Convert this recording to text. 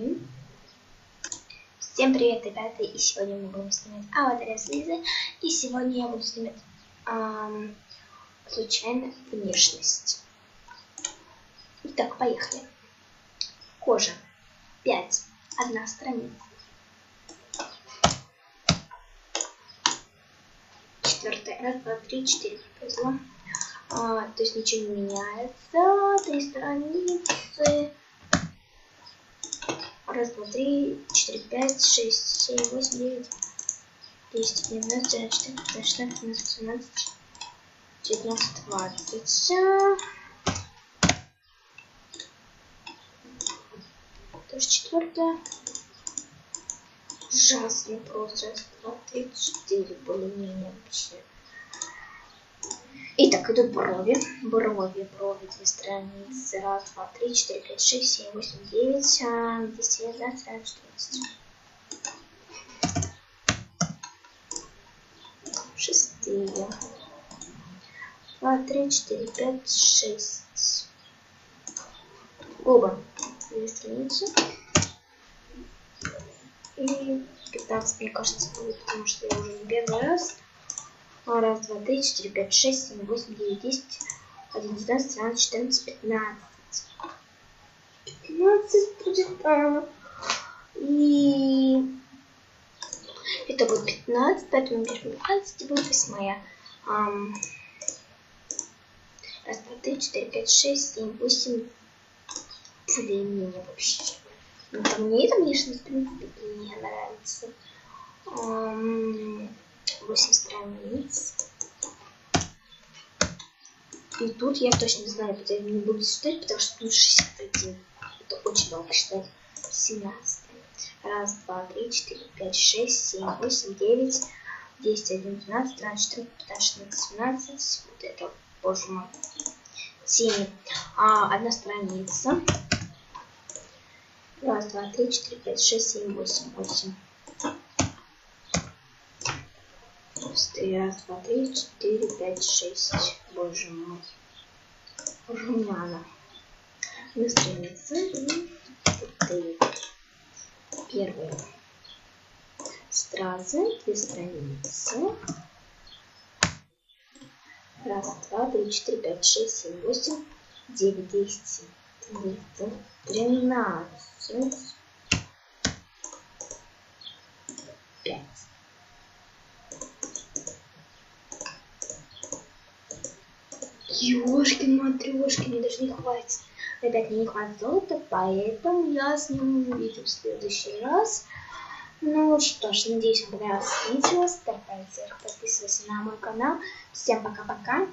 3. Всем привет, ребята, и сегодня мы будем снимать аватар с Лизой. И сегодня я буду снимать случайно внешность. Итак, поехали. Кожа 5, одна страница. 4, 1, 2, 3, 4. Повезло. То есть ничего не меняется. 3 страницы. 1, 2, 3, 4, 5, 6, 7, 8, 9, 10, 11, 12, 13, 14, 15, 16, 19, 20. Тоже 4. Ужасно просто. 1, 2, 3, 4. Более-менее вообще. Итак, идут брови. Брови, 2 страницы. 1, 2, 3, 4, 5, 6, 7, 8, 9, 10, 11, 12, 14. 6. 2, 3, 4, 5, 6. Губы. 2 страницы. И 15, мне кажется, будет, потому что я уже не первый раз. 1, 2, 3, 4, 5, 6, 7, 8, 9, 10, 11, 12, 13, 14, 15. 15 будет. И это будет 15, поэтому берем 15 и будет 8. 1, 2, 3, 4, 5, 6, 7, 8. Более-менее вообще. Но мне эта внешность, в принципе, не нравится. 8 страниц. И тут я точно не знаю, куда я не буду считать, потому что тут 61. Это очень долго считать. 17. 1, 2, 3, 4, 5, 6, 7, 8, 9, 10, 11, 12, 13, 14, 15, 16, 17. Вот это, боже мой. 7. 1 страница. 1, 2, 3, 4, 5, 6, 7, 8, 8. 1, 2, 3, 4, 5, 6. Боже мой. Румяна. На странице. И 1. Стразы. 2 страницы. 1, 2, 3, 4, 5, 6, 7, 8, 9, 10, 11, 13, 5. Ёшкин-матрёшкин, мне даже не хватит. Ребят, мне не хватит золота, поэтому я сниму видео в следующий раз. Ну что ж, надеюсь, вам понравилось видео. Ставь палец вверх, подписывайся на мой канал. Всем пока-пока.